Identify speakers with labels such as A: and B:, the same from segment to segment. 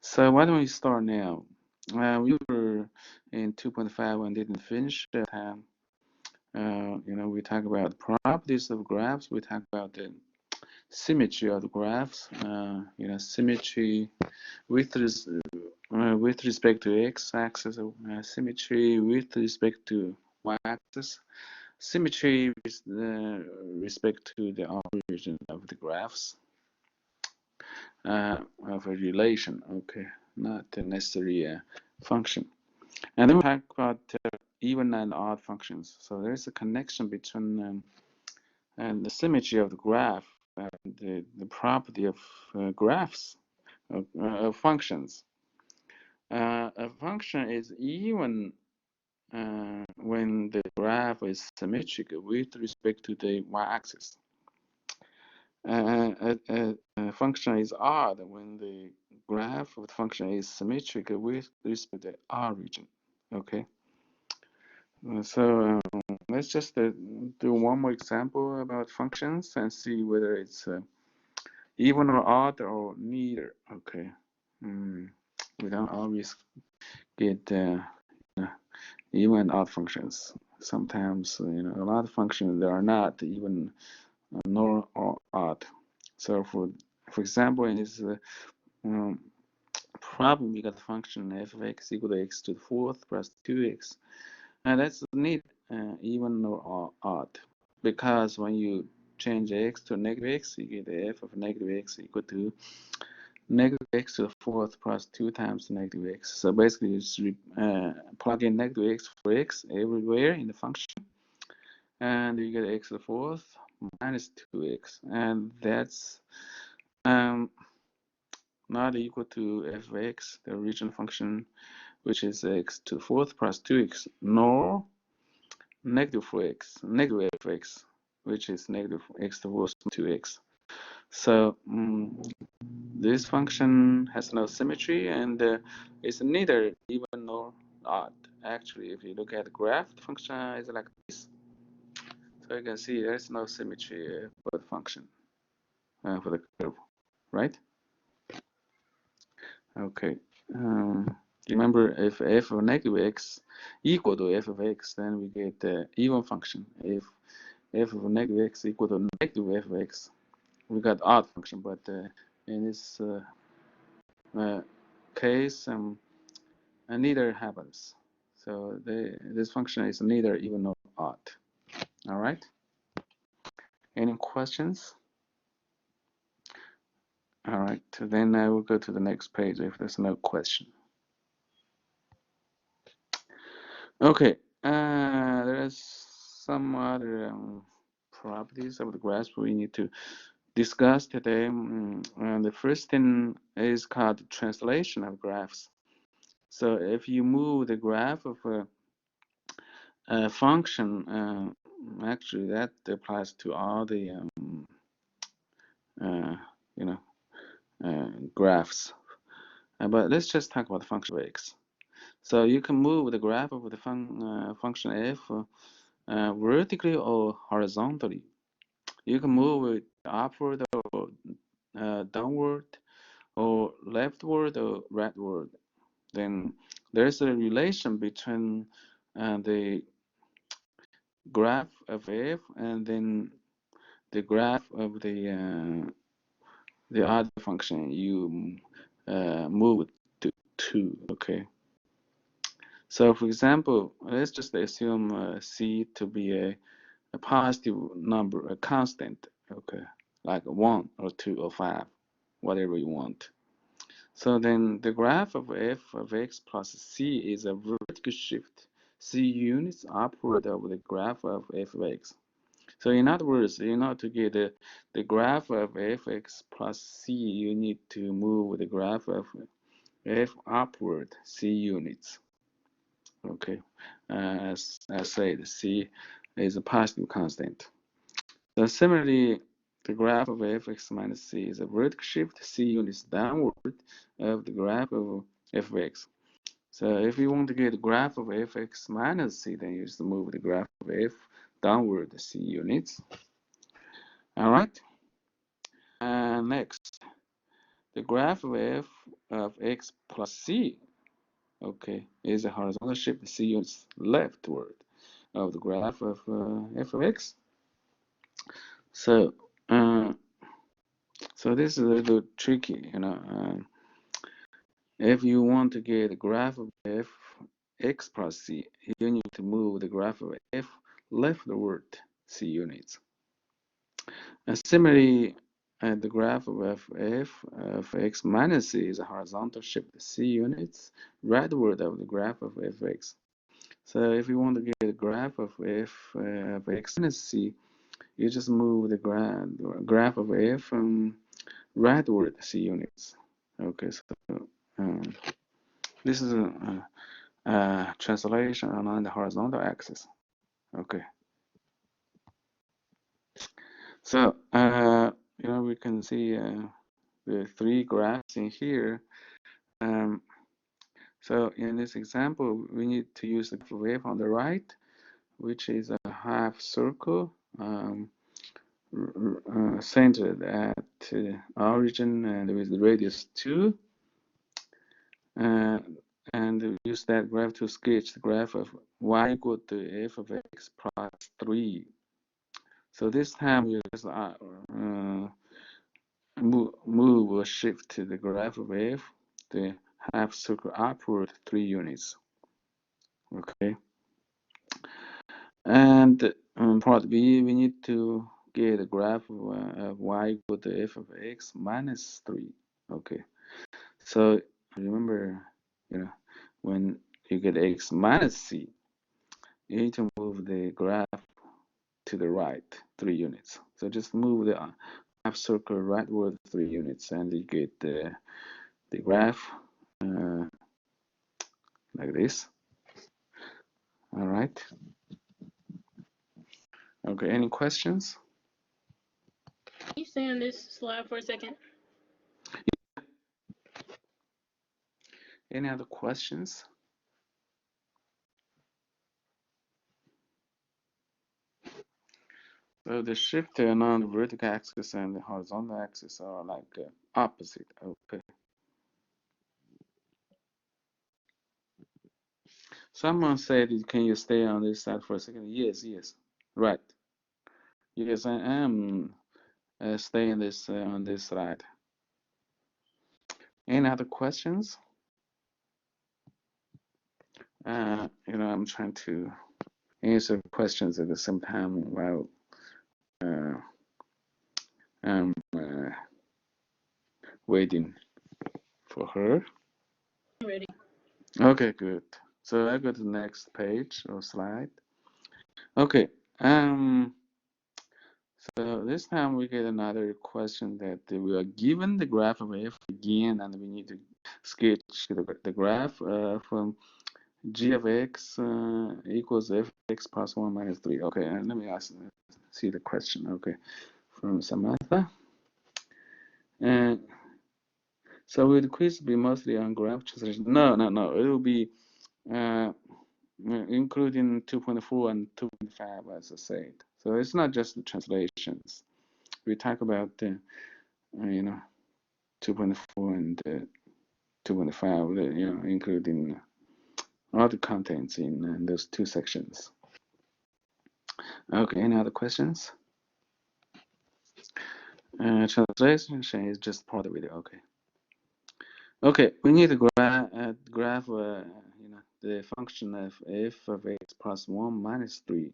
A: So why don't we start now? We were in 2.5 and didn't finish that time. We talk about properties of graphs. We talk about the symmetry of the graphs. Symmetry with with respect to x-axis, symmetry with respect to y-axis, symmetry with respect to the origin of the graphs of a relation. Okay, not necessarily a function. And then we talk about even and odd functions. So there is a connection between and the symmetry of the graph and the property of graphs, functions. A function is even when the graph is symmetric with respect to the y-axis. A function is odd when the graph of the function is symmetric with respect to the origin. Okay. So let's just do one more example about functions and see whether it's even or odd or neither. Okay. We don't always get even and odd functions. Sometimes, a lot of functions they are not even nor or odd. So for example, in this problem, we got the function f of x equal to x to the fourth plus 2x. And that's neat, even or odd, because when you change x to negative x, you get f of negative x equal to negative x to the fourth plus 2 times negative x. So basically, you just plug in negative x for x everywhere in the function, and you get x to the fourth minus 2x, and that's not equal to f of x, the original function, which is x to the fourth plus 2x, nor negative for x, negative f of x, which is negative x to the fourth 2x. So this function has no symmetry and it's neither even nor odd. Actually, if you look at the graph, the function is like this. So you can see there's no symmetry for the function, for the curve, right? Okay. Remember, if f of negative x equal to f of x, then we get the even function. If f of negative x equal to negative f of x, we got odd function. But in this case, neither happens. So this function is neither even nor odd. All right. Any questions? All right. Then I will go to the next page if there's no question. Okay. There's some other properties of the graphs we need to discuss today. And the first thing is called translation of graphs. So if you move the graph of a function, actually that applies to all the graphs. But let's just talk about the function of x. So you can move the graph of the function f vertically or horizontally. You can move it upward or downward or leftward or rightward. Then there's a relation between the graph of f and then the graph of the other function you move to. Okay. So for example, let's just assume c to be a positive number, a constant. Okay, like 1 or 2 or 5, whatever you want. So then the graph of f of x plus c is a vertical shift c units upward of the graph of f of x. So in other words, to get the graph of fx plus c, you need to move the graph of f upward c units. Okay, as I said, c is a positive constant. So similarly, the graph of fx minus c is a vertical shift c units downward of the graph of fx. So if you want to get the graph of fx minus c, then you just move the graph of f downward c units. All right. And next, the graph of f of x plus c, okay, is a horizontal shift c units leftward of the graph of f of x. So, so this is a little tricky, you know. If you want to get the graph of f x plus c, you need to move the graph of f leftward c units. And similarly, the graph of f of x minus c is a horizontal shift c units rightward of the graph of fx. So if you want to get the graph of f of x minus c, you just move the graph of f from rightward c units. Okay, so this is a translation along the horizontal axis. Okay. So, you know, we can see the three graphs in here. So in this example, we need to use the wave on the right, which is a half circle centered at origin and with the radius 2. And use that graph to sketch the graph of y equal to f of x plus 3. So this time we just move or shift to the graph of f, the half circle upward 3 units. Okay. And part B, we need to get a graph of y equal to f of x minus 3. Okay. So remember, you know, when you get x minus c, you need to move the graph to the right 3 units. So just move the half circle rightward 3 units, and you get the graph like this. All right. Okay. Any questions?
B: Can you stay on this slide for a second?
A: Any other questions? So the shift along the vertical axis and the horizontal axis are like opposite. Okay. Someone said, "Can you stay on this side for a second?" Yes, yes, right. Yes, I am staying this on this slide. Any other questions? You know, I'm trying to answer questions at the same time while I'm waiting for her.
B: I'm ready.
A: Okay, good. So I go to the next page or slide. Okay. So this time we get another question that we are given the graph of f again, and we need to sketch the graph from g of x equals fx plus 1 minus 3. Okay, and let me see the question. Okay, from Samantha. And so will the quiz be mostly on graph translation? No. It will be including 2.4 and 2.5, as I said. So it's not just the translations. We talk about you know, 2.4 and 2.5, you know, including all the contents in those two sections. Okay, any other questions? Translation is just part of it. Okay. Okay, we need to graph you know, the function of f of x plus 1 minus 3.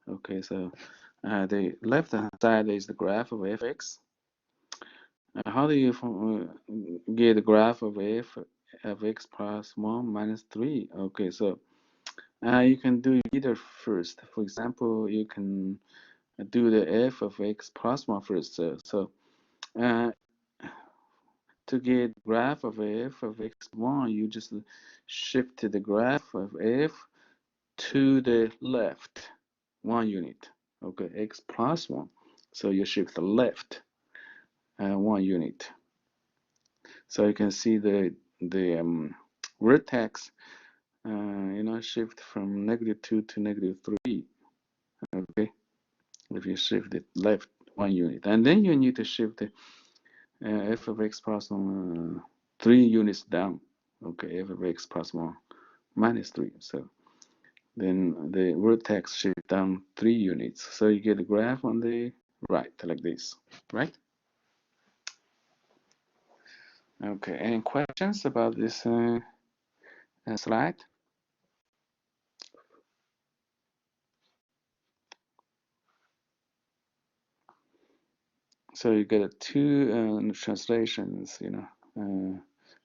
A: Okay, so the left hand side is the graph of fx. How do you get the graph of f of x plus 1 minus 3? Okay, so you can do either first. For example, you can do the f of x plus 1 first. So to get graph of f of x1, you just shift the graph of f to the left 1 unit. Okay, x plus 1. So you shift the left 1 unit. So you can see the vertex, you know, shift from -2 to -3. Okay, if you shift it left 1 unit, and then you need to shift the f of x plus 3 units down. Okay, f of x plus 1 minus 3. So then the vertex shift down 3 units. So you get a graph on the right, like this, right? Okay, any questions about this slide? So you get two translations,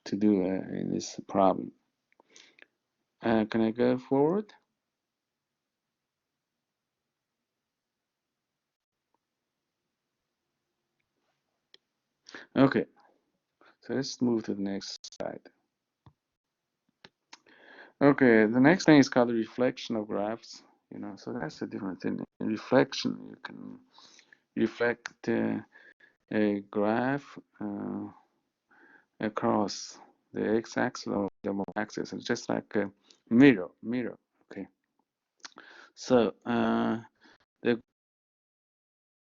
A: to do in this problem. Can I go forward? Okay, so let's move to the next slide. Okay, the next thing is called the reflection of graphs. So that's a different thing. In reflection, you can reflect a graph across the x-axis or the y-axis. It's just like a mirror. Okay. So the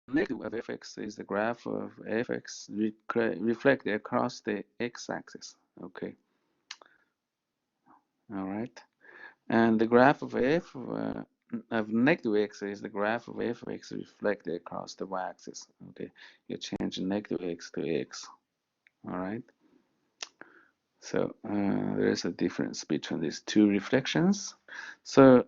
A: negative of fx is the graph of fx reflected across the x-axis. Okay. All right. And the graph of f of negative x is the graph of f of x reflected across the y-axis. Okay, you change negative x to x. All right. So there is a difference between these two reflections. So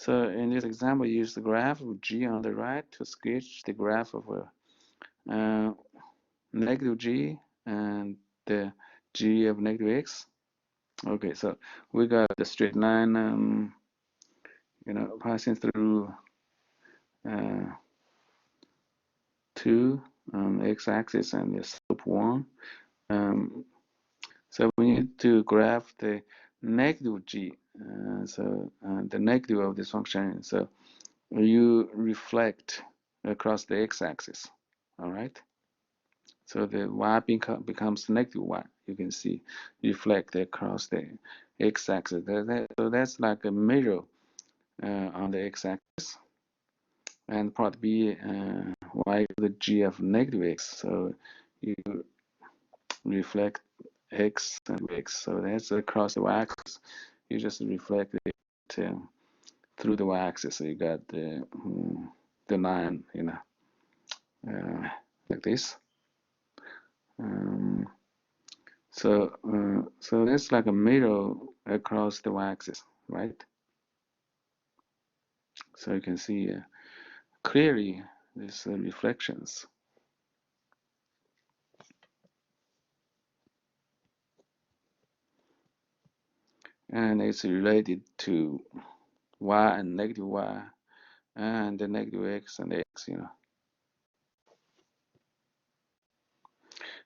A: in this example, use the graph of g on the right to sketch the graph of negative g and the g of negative x. Okay, so we got the straight line, passing through 2 x-axis and the slope 1. So we need to graph the negative g. The negative of this function. So you reflect across the x-axis. All right. So the y becomes negative y. You can see reflect across the x-axis. So that's like a mirror on the x-axis. And part B, y the g of negative x. So you reflect x and x. So that's across the y-axis. You just reflect it through the y-axis. So you got the line, like this. So that's like a mirror across the y-axis, right? So you can see clearly these reflections. And it's related to y and negative y and the negative x and x,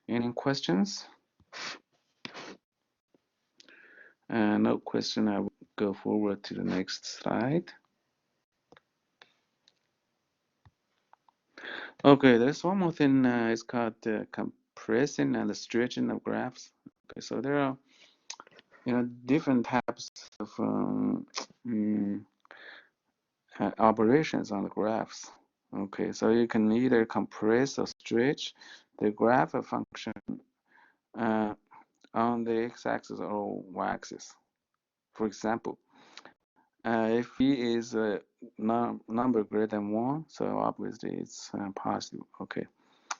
A: Any questions? No question. I will go forward to the next slide. Okay, there's one more thing. It's called compressing and stretching of graphs. Okay, so there are different types of operations on the graphs. Okay, so you can either compress or stretch the graph function on the x-axis or y-axis. For example, if p is a number greater than 1, so obviously it's positive. Okay.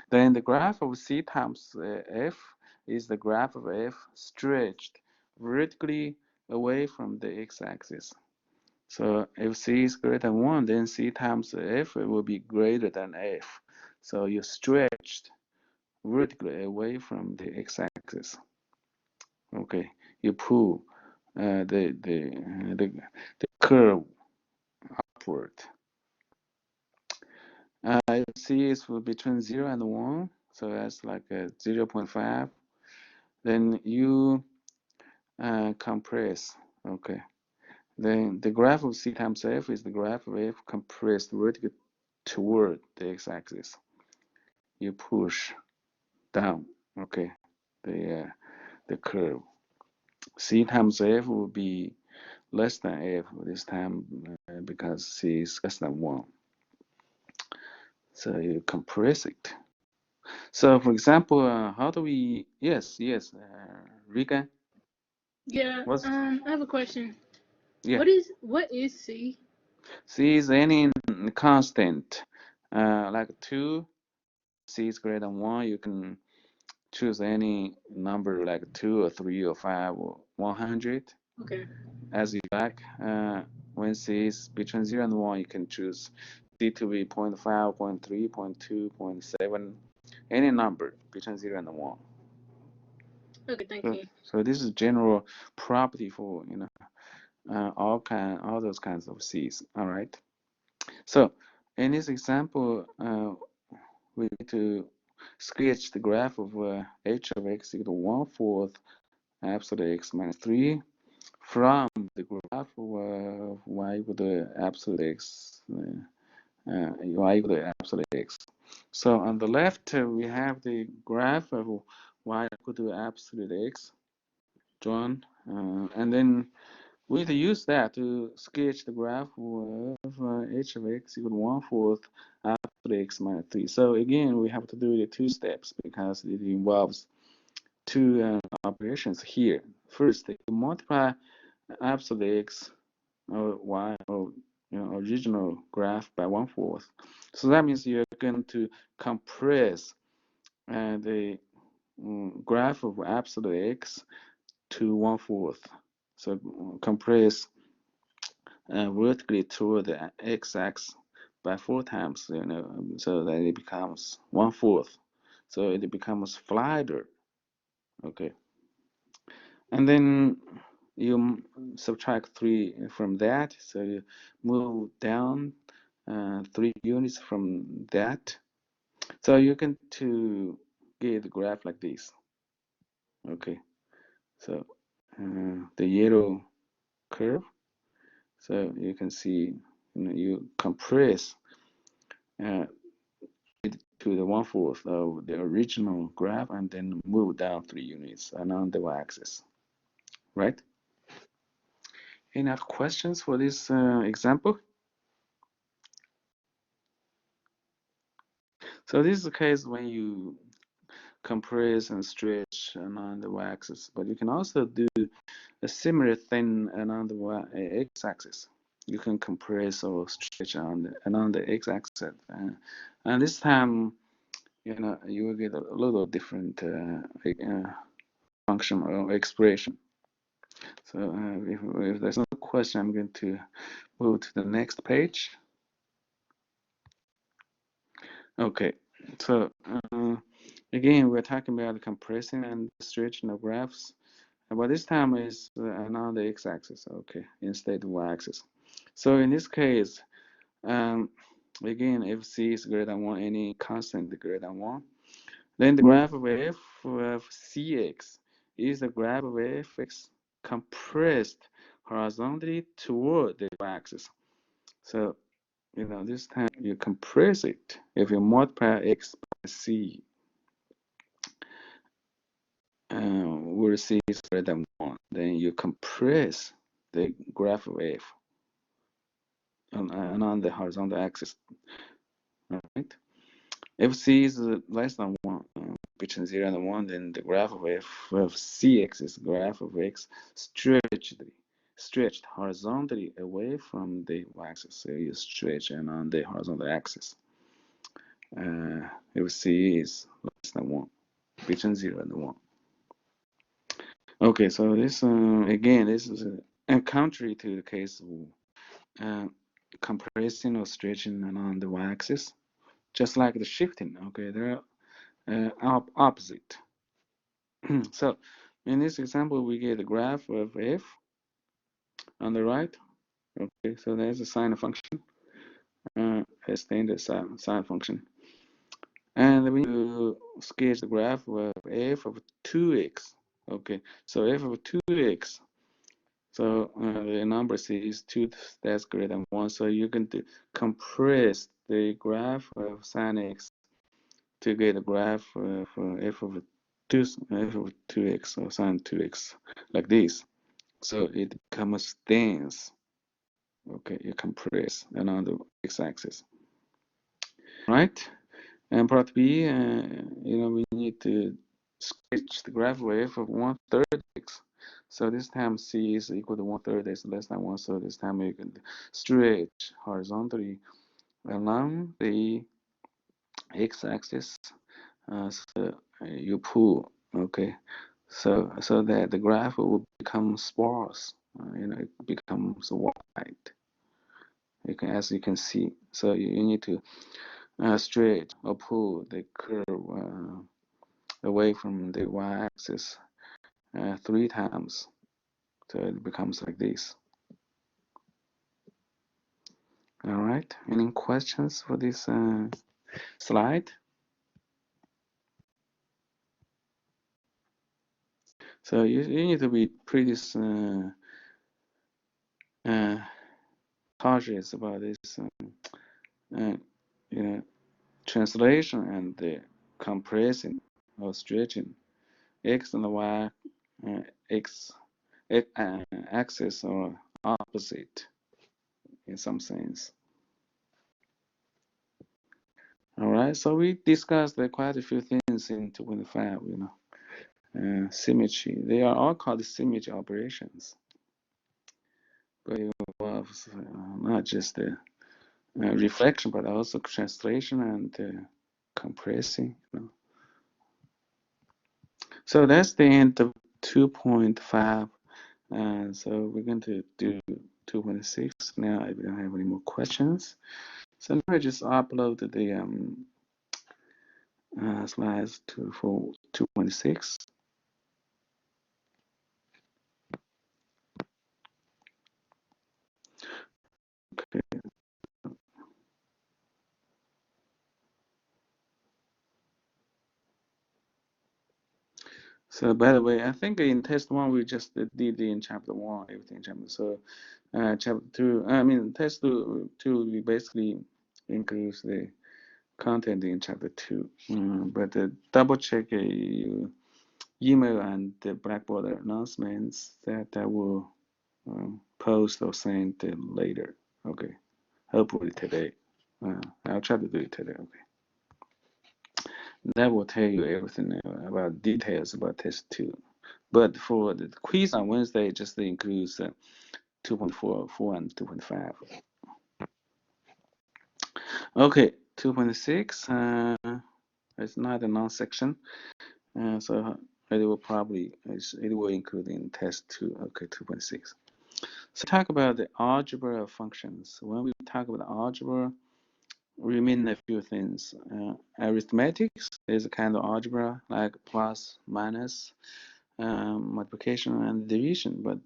A: Then the graph of c times f is the graph of f stretched vertically away from the x-axis. So if c is greater than 1, then c times f will be greater than f. So you stretched vertically away from the x-axis. Okay, you pull the curve upward. C is between 0 and 1, so that's like a 0.5. Then you compress. Okay. Then the graph of c times f is the graph of f compressed vertically toward the x-axis. You push down. Okay. The curve. C times f will be less than f this time because c is less than 1. So you compress it. So for example, how do we, yes, Rika?
B: Yeah.
A: What's
B: I have a question.
A: yeah?
B: What is C?
A: C is any constant, like 2. C is greater than 1. You can choose any number like 2 or 3 or 5 or 100
B: Okay.
A: as you like. When C is between 0 and 1, you can choose C to be 0.5, 0.3, 0.2, 0.7, any number between 0 and 1.
B: Okay. Thank
A: So,
B: you.
A: so this is general property for all those kinds of C's. All right. So in this example, we need to sketch the graph of h of x equal to 1/4 absolute x minus 3 from the graph of y equal to absolute x, y equal to absolute x. So on the left, we have the graph of y equal to absolute x drawn, and then we need to use that to sketch the graph of h of x equal to 1/4 absolute x minus 3. So again, we have to do the 2 steps because it involves 2 operations here. First, you multiply absolute x or y or original graph by 1/4. So that means you're going to compress the graph of absolute x to 1/4. So compress vertically toward the x-axis by 4 times, so that it becomes 1/4. So it becomes flatter. Okay, and then you subtract 3 from that, so you move down 3 units from that. So you can to get the graph like this. Okay, so the yellow curve. So you can see you compress it to the 1/4 of the original graph and then move down 3 units along the y-axis, right? Any other questions for this example? So this is the case when you compress and stretch along the y-axis, but you can also do a similar thing along the x-axis. You can compress or stretch along the x-axis, and this time, you will get a little different function or expression. So if there's no question, I'm going to move to the next page. Okay, so again, we're talking about compressing and stretching of graphs, but this time is along the x-axis, okay, instead of y-axis. So in this case, again, if c is greater than 1, any constant greater than 1, then the graph of f of cx is the graph of fx compressed horizontally toward the y-axis. So this time you compress it. If you multiply x by c, where c is greater than 1, then you compress the graph of f on the horizontal axis. Right? If c is less than 1, between 0 and 1, then the graph of f of cx is graph of x stretched horizontally away from the y-axis. So you stretch and on the horizontal axis. If c is less than 1, between 0 and 1. Okay, so this again, this is contrary to the case of compressing or stretching along the y-axis, just like the shifting. Okay, they're opposite. So in this example, we get a graph of f on the right. Okay, so there's a sine function, a standard sine function. And we need to sketch the graph of f of 2x. Okay, so f of 2x. So the number c is 2 that's greater than 1. So you can compress the graph of sine x to get a graph of f of 2x or sine 2x like this. So it becomes dense. Okay, you compress along the x-axis, right? And part B, we need to sketch the graph wave of 1/3 x. So this time c is equal to 1/3, is less than 1/3. This time you can stretch horizontally along the x-axis. So you pull, okay, so that the graph will become sparse. It becomes white. As you can see. So you need to stretch or pull the curve away from the y-axis 3 times, so it becomes like this. All right. Any questions for this slide? So you need to be pretty cautious about this, translation and the compressing or stretching x and y x axis are opposite in some sense. All right, so we discussed quite a few things in 2.5, symmetry. They are all called symmetry operations, but it involves not just the reflection, but also translation and compressing. So that's the end of 2.5. So we're going to do 2.6 now if you don't have any more questions. So now I just upload the slides for 2.6. Okay. So by the way, I think in test 1 we just did in chapter 1 everything chapter. So chapter 2, test 2 we basically includes the content in chapter 2. But double check your email and the Blackboard announcements that I will post or send later. Okay, hopefully today. I'll try to do it today. Okay, that will tell you everything about details about test 2. But for the quiz on Wednesday, it just includes 2.4 and 2.5. Okay, 2.6. It's not a non-section, so it will include in test 2. Okay, 2.6. So talk about the algebra of functions. When we talk about algebra, we mean a few things. Arithmetics is a kind of algebra like plus, minus, multiplication, and division, but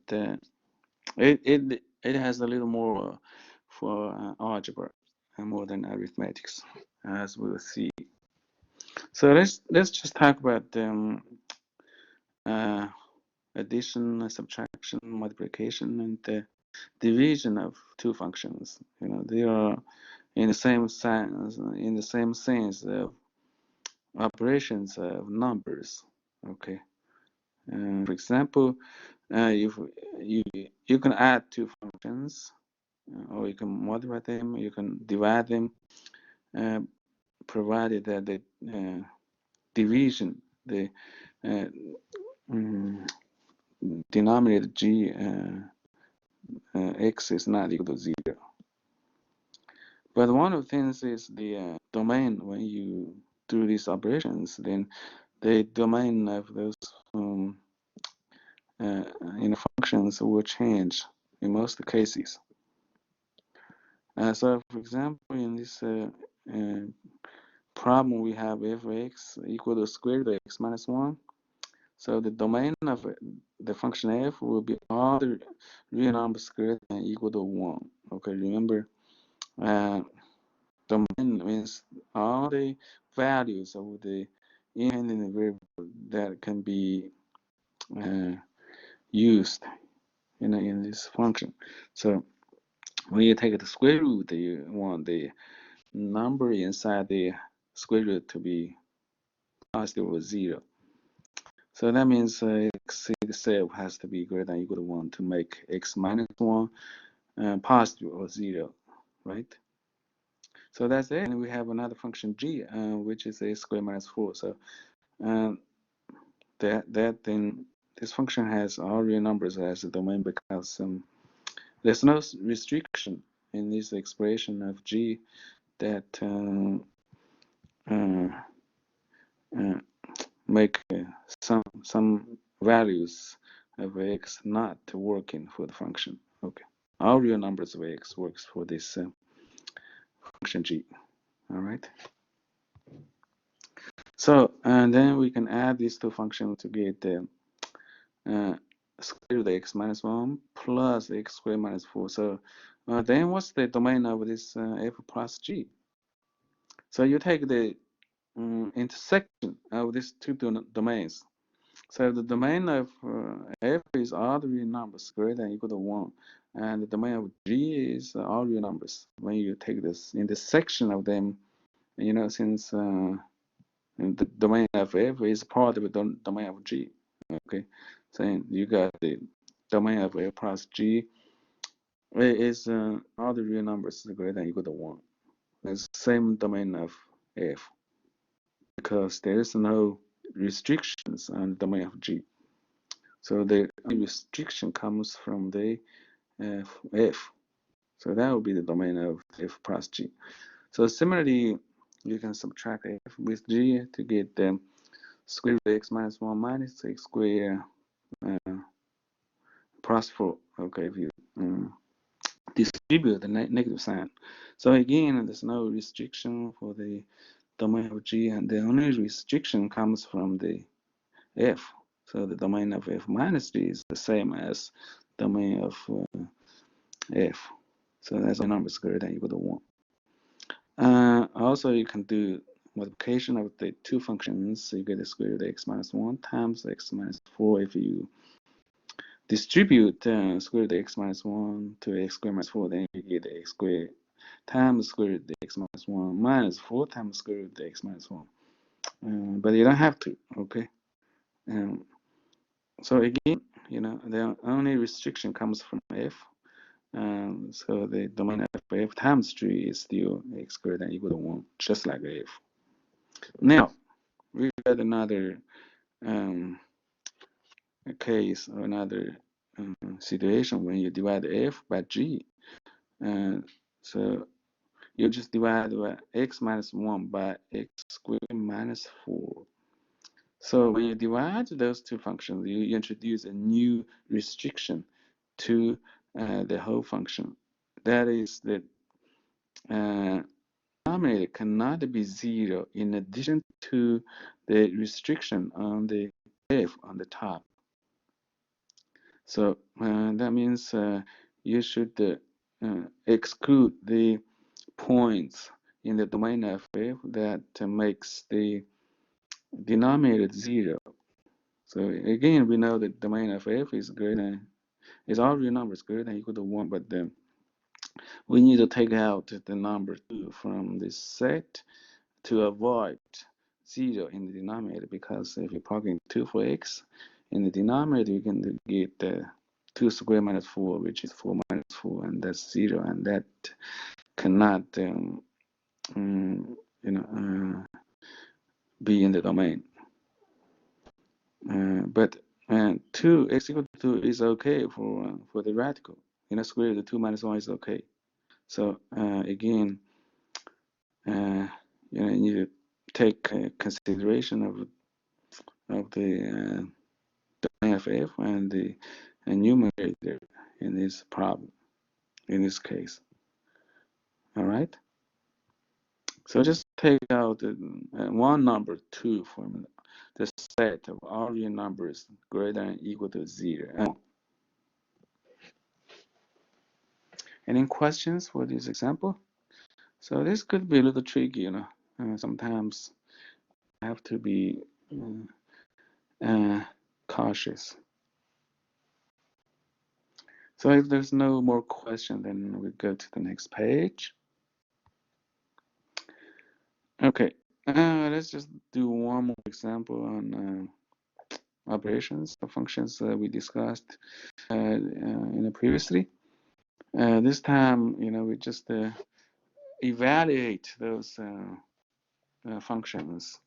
A: it has a little more for algebra more than arithmetics, as we'll see. So let's just talk about addition, subtraction, multiplication, and division of two functions. They are in the same sense of operations of numbers. Okay. For example, if you can add two functions, or you can multiply them, you can divide them, provided that the division, the denominator g x is not equal to 0. But one of the things is the domain. When you do these operations, then the domain of those functions will change in most cases. So, for example, in this problem, we have f(x) equal to square root of x minus 1. So the domain of the function f will be all the real numbers greater than or equal to 1. Okay, remember, domain means all the values of the independent variable that can be used in this function. So when you take the square root, you want the number inside the square root to be positive or 0. So that means x itself has to be greater than or equal to 1 to make x minus 1 positive or 0, right? So that's it. And we have another function g, which is a square minus 4. So then this function has all real numbers as a domain because there's no restriction in this expression of G that make some values of x not working for the function. Okay, all real numbers of x works for this function G. All right. So and then we can add these two functions to get the square root of x minus 1 plus x squared minus 4. So then what's the domain of this f plus g? So you take the intersection of these two domains. So the domain of f is all the real numbers greater than or equal to 1. And the domain of g is all real numbers. When you take this intersection of them, you know, since the domain of f is part of the domain of g. Okay, so you got the domain of f plus g is all the real numbers greater than or equal to 1. It's the same domain of f because there is no restrictions on the domain of g. So the restriction comes from the f. So that will be the domain of f plus g. So similarly, you can subtract f with g to get the square root of x minus 1 minus x squared plus 4. Okay, if you distribute the negative sign. So again, there's no restriction for the domain of g, and the only restriction comes from the f. So the domain of f minus g is the same as domain of f. So that's a number is greater than or equal to 1. Also, you can do multiplication of the two functions. So you get the square root of x minus 1 times x minus 4 if you distribute square root of x minus 1 to x squared minus 4, then you get x squared times square root of x minus 1 minus 4 times square root of x minus 1. But you don't have to, okay? So again, you know, the only restriction comes from f. So the domain of f times g is still x greater than or equal to 1, just like f. Now, we got another case or another situation when you divide f by g. So you just divide by x minus 1 by x squared minus 4. So when you divide those two functions, you introduce a new restriction to the whole function. That is that denominator cannot be 0 in addition to the restriction on the f on the top. So that means you should exclude the points in the domain of f that makes the denominator 0. So again, we know that the domain of f is greater than, is all real numbers greater than or equal to 1, but then we need to take out the number 2 from this set to avoid 0 in the denominator, because if you're plugging 2 for x in the denominator, you can get 2 squared minus 4, which is 4 minus 4, and that's 0, and that cannot be in the domain. But 2 x equal to 2 is okay for the radical. You know, square root of 2 minus 1 is okay. So again, you know, you need to take consideration of the domain of f and the numerator in this problem, in this case. All right. So just take out one number 2 from the set of all real numbers greater than or equal to 0. Any questions for this example? So this could be a little tricky, you know. Sometimes I have to be cautious. So if there's no more question, then we go to the next page. Okay, let's just do one more example on operations, the functions we discussed previously. This time, you know, we just evaluate those functions.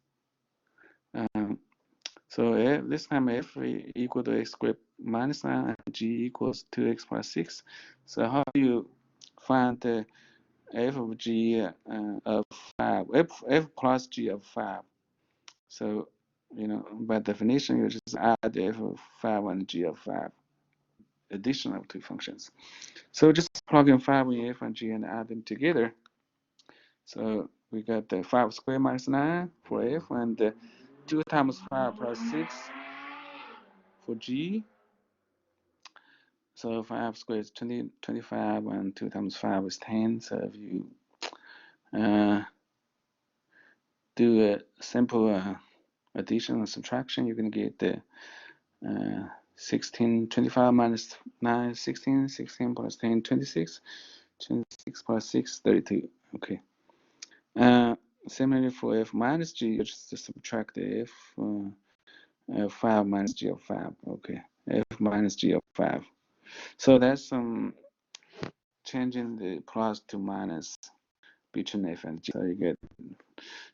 A: So this time f equal to x squared minus 9 and g equals 2x plus 6. So how do you find the f of g of 5, f plus g of 5? So, by definition, you just add f of 5 and g of 5, addition of two functions. So just plug in 5 in f and g and add them together. So we got the 5 squared minus 9 for f, and 2 times 5 plus 6 for g. So 5 squared is 25, and 2 times 5 is 10. So if you do a simple addition and subtraction, you're going to get the 16, 25 minus 9, 16, 16 plus 10, 26, 26 plus 6, 32. Okay. Similarly for f minus g, you just subtract the f 5 minus g of 5. Okay. F minus g of 5. So that's changing the plus to minus between f and g. So you get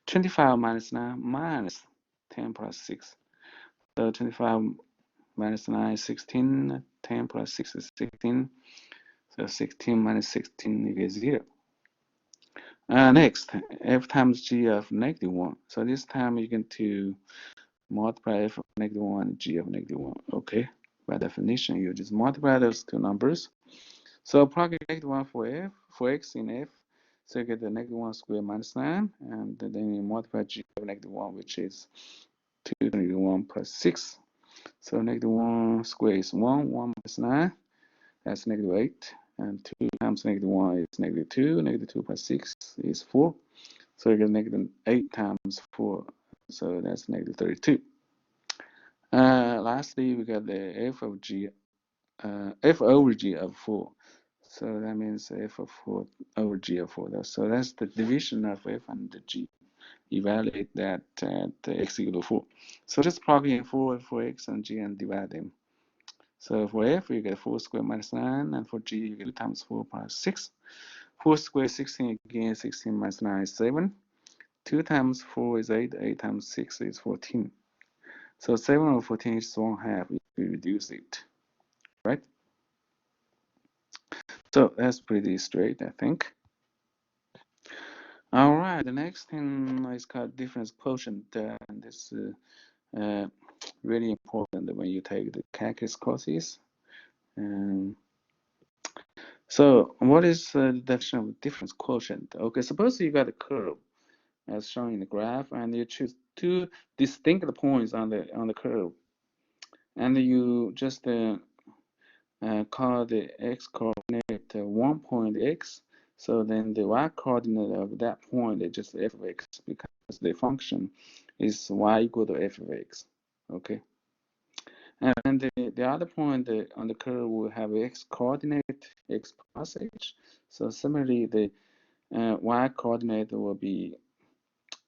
A: 25 minus 9 minus 10 plus 6. So 25 minus 9 is 16, 10 plus 6 is 16. So 16 minus 16, you get 0. Next, f times g of negative 1. So this time you're going to multiply f of negative 1 and g of negative 1. Okay, by definition, you just multiply those two numbers. So plug in negative 1 for x in f. So you get the negative 1 squared minus 9, and then you multiply g of negative 1, which is 2 negative 1 plus 6. So negative 1 squared is 1, 1 minus 9, that's negative 8. And 2 times negative 1 is negative 2. Negative 2 plus 6 is 4. So you get negative 8 times 4. So that's negative 32. Lastly, we got the f of g, f over g of 4. So that means f of 4 over g of 4. So that's the division of f and the g. Evaluate that at x equal to 4. So just plug in 4 for x and g and divide them. So for f, you get 4 squared minus 9, and for g, you get 2 times 4 plus 6. 4 squared 16 again, 16 minus 9 is 7. 2 times 4 is 8, 8 times 6 is 14. So 7 over 14 is 1/2 if we reduce it, right? So that's pretty straight, I think. All right, the next thing is called difference quotient, and this is really important when you take the calculus courses. So what is the definition of difference quotient? Okay, suppose you got a curve as shown in the graph, and you choose two distinct points on the curve, and you just call the x coordinate 1 point x. So then the y coordinate of that point is just f of x, because the function is y equal to f of x. Okay. And the other point on the curve will have x coordinate x plus h. So similarly, the y coordinate will be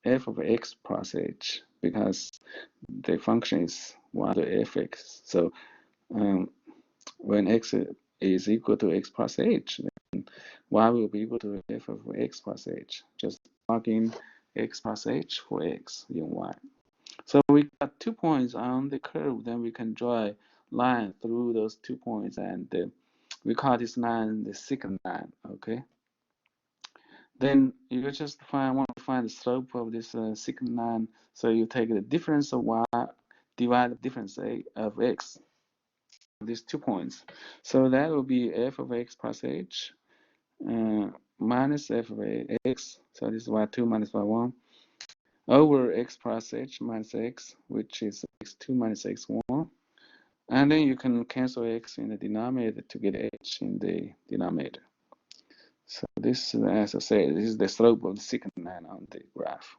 A: f of x plus h, because the function is y to fx. So when x is equal to x plus h, then y will be equal to f of x plus h. Just plug in x plus h for x in y. So we got 2 points on the curve, then we can draw a line through those 2 points, and we call this line the secant line, okay? Then you just want to find the slope of this secant line. So you take the difference of y, divide the difference of x, these 2 points. So that will be f of x plus h minus f of x. So this is y2 minus y1 over x plus h minus x, which is x2 minus x1. And then you can cancel x in the denominator to get h in the denominator. So this, as I said, this is the slope of the secant line on the graph.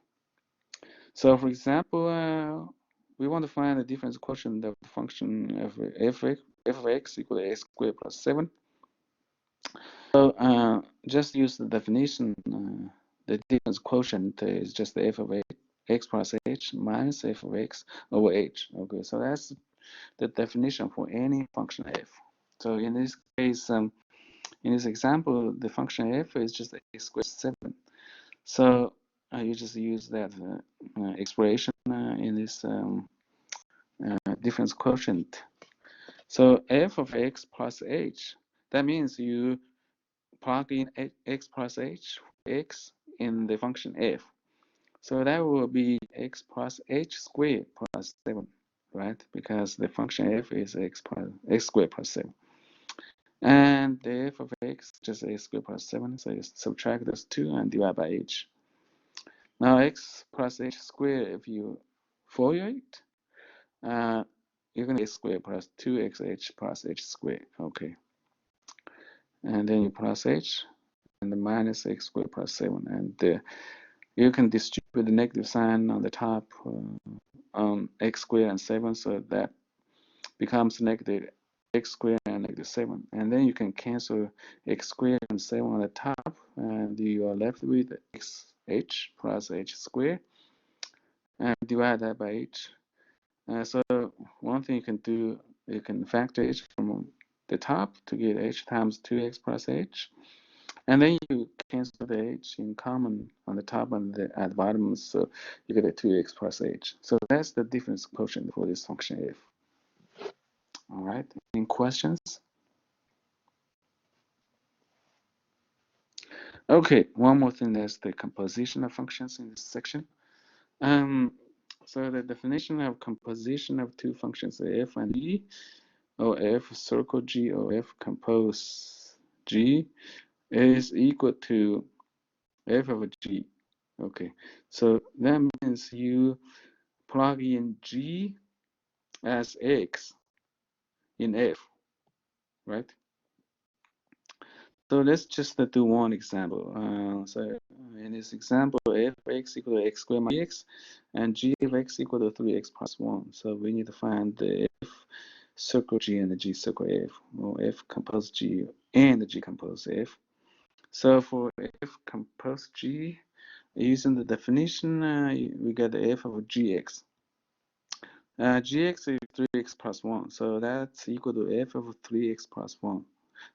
A: So for example, we want to find the difference quotient of the function of f of x equal to x squared plus 7. So just use the definition. The difference quotient is just the f of x plus h minus f of x over h. Okay, so that's the definition for any function f. So in this case, in this example, the function f is just x squared 7. So you just use that expression in this difference quotient. So f of x plus h, that means you plug in x plus h, x in the function f. So that will be x plus h squared plus 7, right? Because the function f is x squared plus 7. And the f of x just x squared plus 7, so you subtract those 2 and divide by h. Now x plus h squared, if you FOIL it, you're going to get squared plus 2xh plus h squared, okay. And then you plus h, and the minus x squared plus 7, and you can distribute the negative sign on the top on x squared and 7, so that becomes negative x squared and negative 7. And then you can cancel x squared and 7 on the top, and you are left with xh plus h squared, and divide that by h. So one thing you can do, you can factor h from the top to get h times 2x plus h. And then you cancel the h in common on the top and at the bottom, so you get a 2x plus h. So that's the difference quotient for this function f. All right, any questions? Okay, one more thing, that's the composition of functions in this section. So the definition of composition of two functions, f and g, or f circle g, or f compose g, is equal to f of g. Okay, so that means you plug in g as x in f, right? So let's just do one example. So in this example, f of x equal to x squared minus x, and g of x equal to 3x plus 1. So we need to find the f circle g and the g circle f, or f compose g and the g compose f. So for f compose g, using the definition, we get the f of gx. Gx is 3x plus 1, so that's equal to f of 3x plus 1.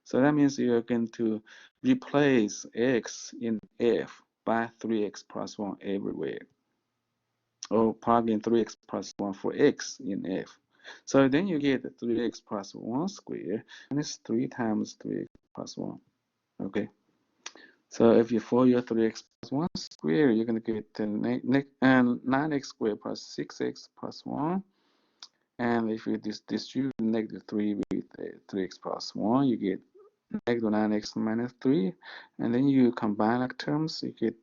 A: So that means you're going to replace x in f by 3x plus 1 everywhere, or plug in 3x plus 1 for x in f. So then you get 3x plus 1 squared, and it's 3 times 3x plus 1, okay? So if you FOIL your 3x plus 1 squared, you're going to get 9x squared plus 6x plus 1. And if you distribute negative 3 with 3x plus 1, you get negative 9x minus 3. And then you combine like terms, you get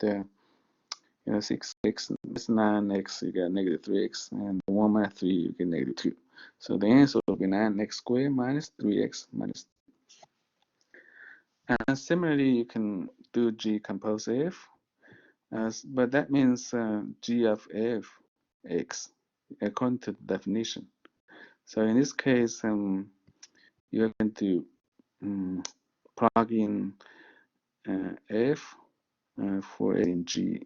A: 6x minus 9x, you get negative 3x. And 1 minus 3, you get negative 2. So the answer will be 9x squared minus 3x minus 2. And similarly, you can do g compose f. But that means g of f x, according to the definition. So in this case, you're going to plug in f for a in g.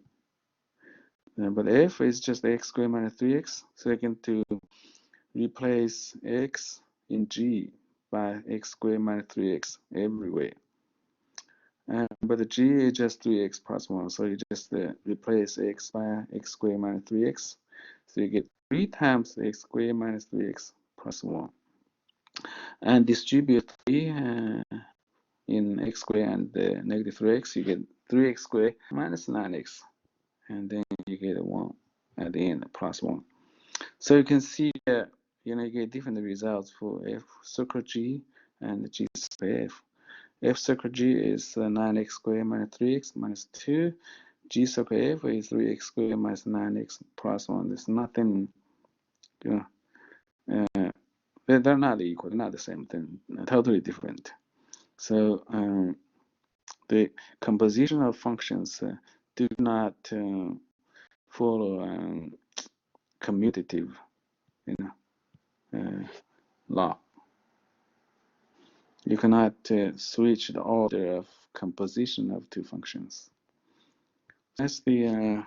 A: But f is just x squared minus 3x, so you're going to replace x in g by x squared minus 3x everywhere. But the g is just 3x plus 1, so you just replace x by x squared minus 3x. So you get 3 times x squared minus 3x plus 1. And distribute 3 in x squared and negative 3x, you get 3x squared minus 9x. And then you get a 1 at the end, plus 1. So you can see that you get different results for f circle g and g square f. F circle g is 9x squared minus 3x minus 2. G circle f is 3x squared minus 9x plus 1. There's nothing, they're not equal, they're not the same thing, totally different. So the composition of functions do not follow commutative law. You cannot switch the order of composition of two functions. That's the end